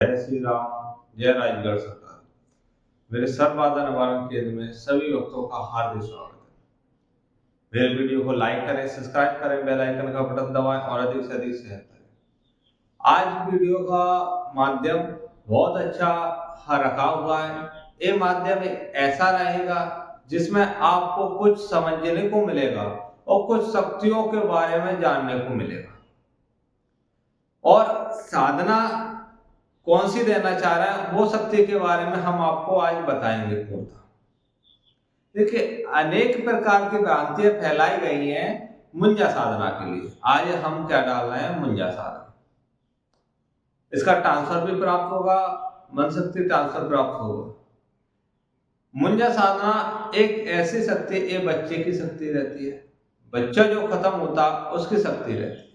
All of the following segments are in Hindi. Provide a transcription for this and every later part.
जय श्री राम, जय राजगढ़ सरकार। मेरे सर्वबाधा निवारण केंद्र में सभी भक्तों का हार्दिक स्वागत है। मेरे वीडियो को लाइक करें, सब्सक्राइब करें, बेल आइकन का बटन दबाएं और अधिक से अधिक शेयर करें। आज वीडियो का माध्यम बहुत अच्छा रखा हुआ है। ये माध्यम ऐसा रहेगा जिसमें आपको कुछ समझने को मिलेगा और कुछ शक्तियों के बारे में जानने को मिलेगा। और साधना कौन सी देना चाह रहे हैं वो शक्ति के बारे में हम आपको आज बताएंगे। देखिए, अनेक प्रकार की भ्रांतियां फैलाई गई हैं मुंजा साधना के लिए। आज हम क्या डाल रहे हैं? मुंजा साधना। इसका ट्रांसफर भी प्राप्त होगा, मन शक्ति ट्रांसफर प्राप्त होगा। मुंजा साधना एक ऐसी शक्ति, एक बच्चे की शक्ति रहती है। बच्चा जो खत्म होता उसकी शक्ति रहती है।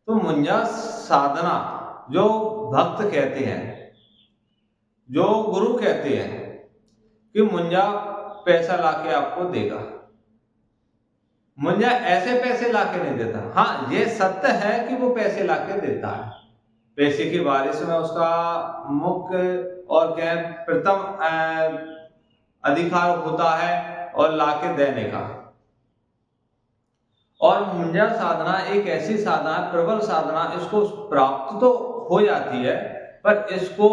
तो मुंजा साधना जो भक्त कहते हैं, जो गुरु कहते हैं कि मुंजा पैसा लाके आपको देगा, मुंजा ऐसे पैसे लाके नहीं देता। हाँ, ये सत्य है कि वो पैसे लाके देता है। पैसे की बारिश में उसका मुख्य और क्या प्रथम अधिकार होता है और लाके देने का। और मुंजा साधना एक ऐसी साधना, प्रबल साधना, इसको प्राप्त तो हो जाती है पर इसको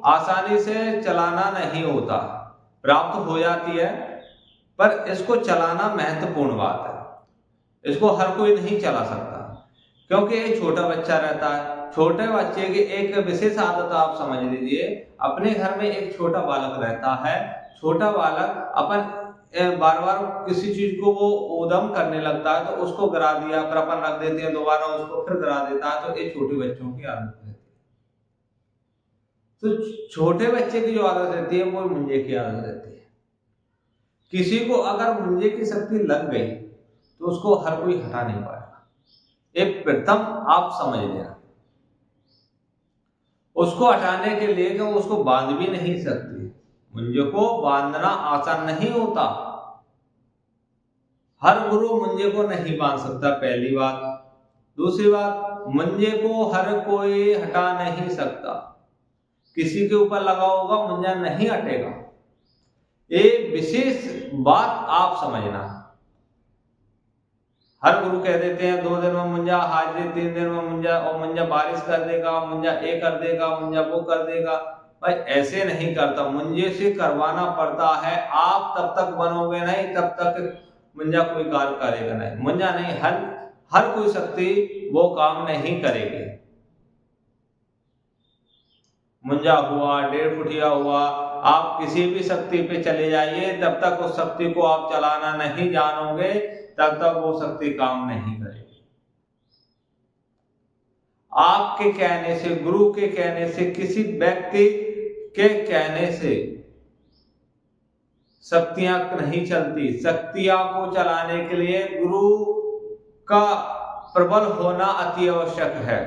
आसानी से चलाना नहीं होता। प्राप्त हो जाती है पर इसको चलाना महत्वपूर्ण बात है। इसको हर कोई नहीं चला सकता क्योंकि एक छोटा बच्चा रहता है। छोटे बच्चे की एक विशेष आदत आप समझ लीजिए। अपने घर में एक छोटा बालक रहता है। छोटा बालक अपन बार बार किसी चीज को वो उदम करने लगता है तो उसको गिरा दिया, फिर अपन रख देते हैं, दोबारा उसको फिर गिरा देता है। तो ये छोटे बच्चों की आदत रहती है। तो छोटे बच्चे की जो आदत रहती है वो मुंजे की आदत रहती है। किसी को अगर मुंजे की शक्ति लग गई तो उसको हर कोई हटा नहीं पाएगा। एक प्रथम आप समझ लेना। उसको हटाने के लिए कि उसको बांध भी नहीं सकती। मुंजे को बांधना आसान नहीं होता। हर गुरु मुंजे को नहीं बांध सकता, पहली बात। दूसरी बात, मुंजे को हर कोई हटा नहीं सकता। किसी के ऊपर लगा होगा मुंजा नहीं हटेगा। एक विशेष बात आप समझना। हर गुरु कह देते हैं 2 दिन में मुंजा हाजिर, 3 दिन में मुंजा, और मुंजा बारिश कर देगा, मुंजा ये कर देगा, मुंजा वो कर देगा। भाई ऐसे नहीं करता। मुंजे से करवाना पड़ता है। आप तब तक बनोगे नहीं तब तक मुंजा कोई कार्य करेगा नहीं। मुंजा नहीं, हर कोई शक्ति वो काम नहीं करेगी। मुंजा हुआ, 1.5 फुटिया हुआ, आप किसी भी शक्ति पे चले जाइए, तब तक उस शक्ति को आप चलाना नहीं जानोगे, तब तक वो शक्ति काम नहीं करेगी। आपके कहने से, गुरु के कहने से, किसी व्यक्ति के कहने से शक्तियां नहीं चलती। शक्तियां को चलाने के लिए गुरु का प्रबल होना अति आवश्यक है।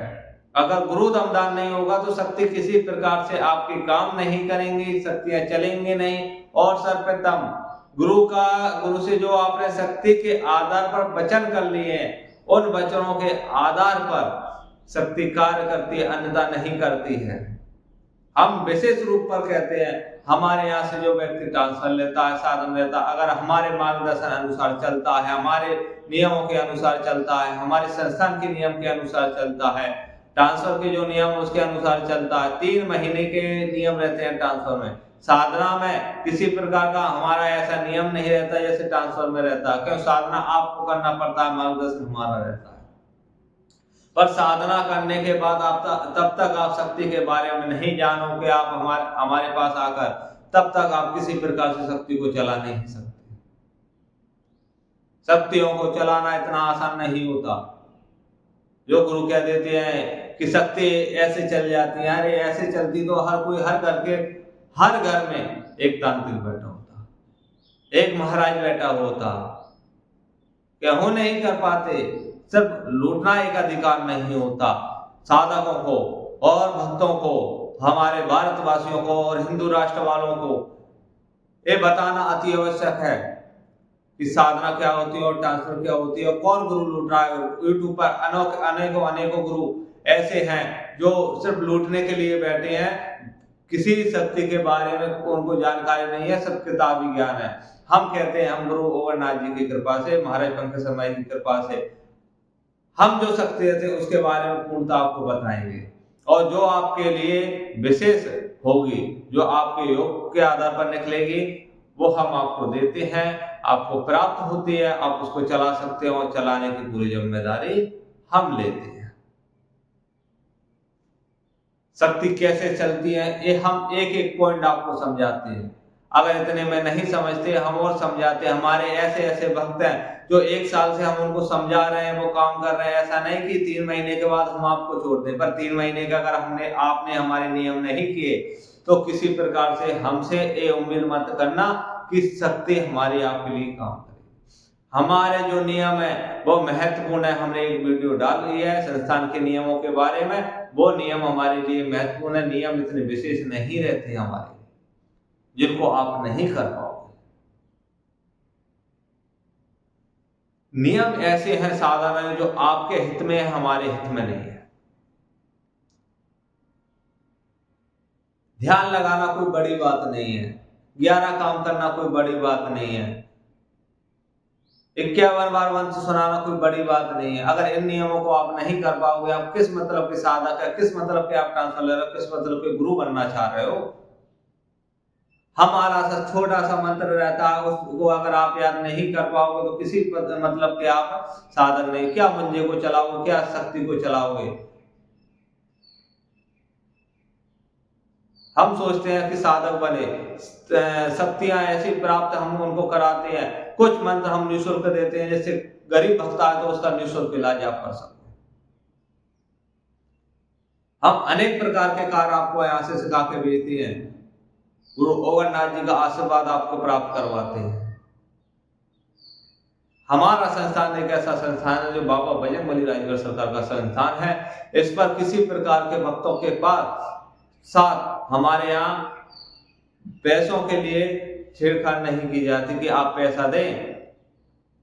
अगर गुरु दमदार नहीं होगा तो शक्ति किसी प्रकार से आपके काम नहीं करेंगी, शक्तियां चलेंगी नहीं। और सर्वप्रथम गुरु से जो आपने शक्ति के आधार पर वचन कर लिए हैं, उन वचनों के आधार पर शक्ति कार्य करती है, अन्यथा नहीं करती है। हम विशेष रूप पर कहते हैं, हमारे यहाँ से जो व्यक्ति ट्रांसफर लेता है, साधन लेता है, अगर हमारे मार्गदर्शन अनुसार चलता है, हमारे नियमों के अनुसार चलता है, हमारे संस्थान के नियम के अनुसार चलता है, ट्रांसफर के जो नियम उसके अनुसार चलता है। 3 महीने के नियम रहते हैं ट्रांसफर में। साधना में किसी प्रकार का हमारा ऐसा नियम नहीं रहता जैसे ट्रांसफर में रहता है, क्योंकि साधना आपको करना पड़ता है, मार्गदर्शन हमारा रहता है। पर साधना करने के बाद आप तब तक आप शक्ति के बारे में नहीं जानोगे। आप हमारे पास आकर तब तक आप किसी प्रकार से शक्ति को चला नहीं सकते। शक्तियों को चलाना इतना आसान नहीं होता। जो गुरु कह देते हैं कि शक्ति ऐसे चल जाती है, अरे ऐसे चलती तो हर घर में एक तांत्रिक बैठा होता, एक महाराज बैठा होता। क्यों नहीं कर पाते? सिर्फ लूटना एक अधिकार नहीं होता। साधकों को और भक्तों को, हमारे भारतवासियों को और हिंदू राष्ट्र वालों को ये बताना अति आवश्यक है कि साधना क्या होती है और ट्रांसफर क्या होती है और कौन गुरु लूट रहा है। यूट्यूब पर अनेकों गुरु ऐसे हैं जो सिर्फ लूटने के लिए बैठे हैं, किसी शक्ति के बारे में उनको जानकारी नहीं है, सब किताबी ज्ञान है। हम कहते हैं हम गुरु ओवरनाथ जी की कृपा से, महाराज पंकज शर्मा जी की कृपा से हम जो शक्ति थे उसके बारे में पूर्णतः आपको बताएंगे, और जो आपके लिए विशेष होगी, जो आपके योग के आधार पर निकलेगी, वो हम आपको देते हैं, आपको प्राप्त होती है, आप उसको चला सकते हैं और चलाने की पूरी जिम्मेदारी हम लेते हैं। शक्ति कैसे चलती है ये हम एक एक पॉइंट आपको समझाते हैं। अगर इतने में नहीं समझते हम और समझाते हैं। हमारे ऐसे ऐसे भक्त हैं जो 1 साल से हम उनको समझा रहे हैं, वो काम कर रहे हैं। ऐसा नहीं कि 3 महीने के बाद हम आपको छोड़ दें, पर 3 महीने का अगर आपने हमारे नियम नहीं किए तो किसी प्रकार से हमसे ये उम्मीद मत करना कि शक्ति हमारी आपके लिए काम करे। हमारे जो नियम है वो महत्वपूर्ण है। हमने एक वीडियो डाल दी है संस्थान के नियमों के बारे में, वो नियम हमारे लिए महत्वपूर्ण है। नियम इतने विशेष नहीं रहते हमारे, जिनको आप नहीं कर पाओगे। नियम ऐसे हैं साधारण जो आपके हित में है, हमारे हित में नहीं है। ध्यान लगाना कोई बड़ी बात नहीं है, 11 काम करना कोई बड़ी बात नहीं है, 51 बार वंश सुनाना कोई बड़ी बात नहीं है। अगर इन नियमों को आप नहीं कर पाओगे, आप किस मतलब के साधक है, किस मतलब के आप ट्रांसफर, किस मतलब के गुरु बनना चाह रहे हो। हमारा सा छोटा सा मंत्र रहता है, उसको अगर आप याद नहीं कर पाओगे तो किसी मतलब के आप साधक नहीं। क्या मंजे को चलाओगे, क्या शक्ति को चलाओगे। हम सोचते हैं कि साधक बने, शक्तियां ऐसी प्राप्त हम उनको कराते हैं। कुछ मंत्र हम निःशुल्क देते हैं, जैसे गरीब भक्त आए तो उसका निःशुल्क इलाज आप कर सकते हैं। हम अनेक प्रकार के कार्य आपको यहाँ से सिखा के भेजते हैं। गुरु ओवरनाथ जी का आशीर्वाद आपको प्राप्त करवाते हैं। हमारा संस्थान एक ऐसा संस्थान है जो बाबा बजरंगबली राजगढ़ सरकार का संस्थान है। इस पर किसी प्रकार के भक्तों के पास साथ हमारे यहाँ पैसों के लिए छेड़छाड़ नहीं की जाती कि आप पैसा दें,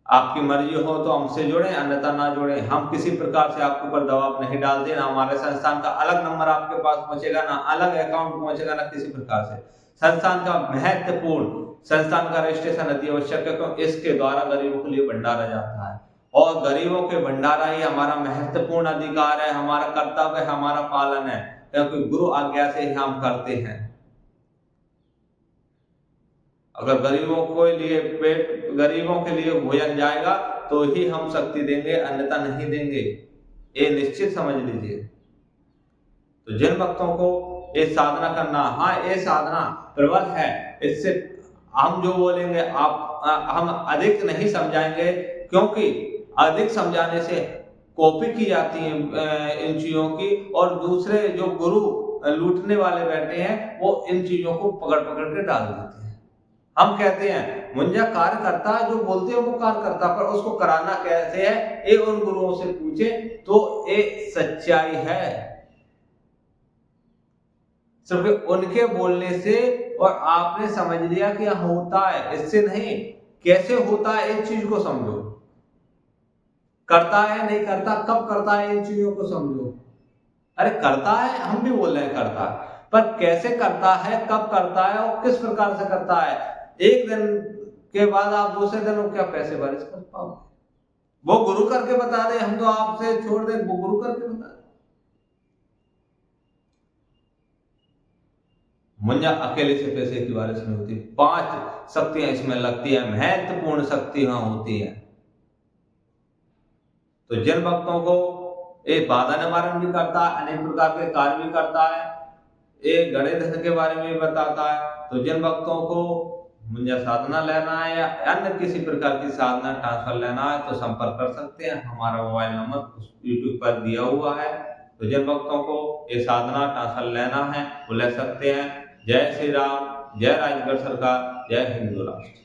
आपकी मर्जी हो तो हमसे जुड़े, अन्यथा ना जुड़े। हम किसी प्रकार से आपके ऊपर दबाव नहीं डालते। ना हमारे संस्थान का अलग नंबर आपके पास पहुंचेगा, ना अलग अकाउंट पहुंचेगा, ना किसी प्रकार से। संस्थान का महत्वपूर्ण संस्थान का रजिस्ट्रेशन अति आवश्यक है, क्योंकि इसके द्वारा गरीबों के लिए भंडारा जाता है, और गरीबों के भंडारा ही हमारा महत्वपूर्ण अधिकार है, हमारा कर्तव्य है, हमारा पालन है, क्योंकि गुरु आज्ञा से ही हम करते हैं। अगर गरीबों के लिए भोजन जाएगा तो ही हम शक्ति देंगे, अन्यथा नहीं देंगे, ये निश्चित समझ लीजिए। तो जिन भक्तों को ये साधना करना, हाँ ये साधना प्रबल है, इससे हम जो बोलेंगे हम अधिक नहीं समझाएंगे, क्योंकि अधिक समझाने से कॉपी की जाती है इन चीजों की, और दूसरे जो गुरु लूटने वाले बैठे हैं वो इन चीजों को पकड़ के डाल देते हैं। हम कहते हैं मुंजा कार्य करता है, जो बोलते हैं वो कार्य करता, पर उसको कराना कैसे है ये उन गुरुओं से पूछे तो ये सच्चाई है। सिर्फ उनके बोलने से और आपने समझ लिया कि होता है, इससे नहीं, कैसे होता है इस चीज को समझो। करता है नहीं करता, कब करता है इन चीजों को समझो। अरे करता है, हम भी बोल रहे हैं करता है, पर कैसे करता है, कब करता है और किस प्रकार से करता है। एक दिन के बाद आप दूसरे दिन क्या पैसे बारिश कर पाओगे। वो गुरु करके बता दे, हम तो आपसे छोड़ दे, वो गुरु करके बता दे। मुंजा अकेले से पैसे की बारिश नहीं होती, 5 शक्तियां इसमें लगती है, महत्वपूर्ण शक्तियां होती है। तो जिन भक्तों को एक बाधा निवारण भी करता है, अनेक प्रकार के कार्य भी करता है, एक गणेश धन के बारे में भी बताता है। तो जिन भक्तों को मुंजा साधना लेना है या अन्य किसी प्रकार की साधना ट्रांसफर लेना है तो संपर्क कर सकते हैं। हमारा मोबाइल नंबर यूट्यूब पर दिया हुआ है। तो जिन भक्तों को ये साधना ट्रांसफर लेना है वो ले सकते हैं। जय श्री राम, जय राजगढ़ सरकार, जय हिंदू राष्ट्र।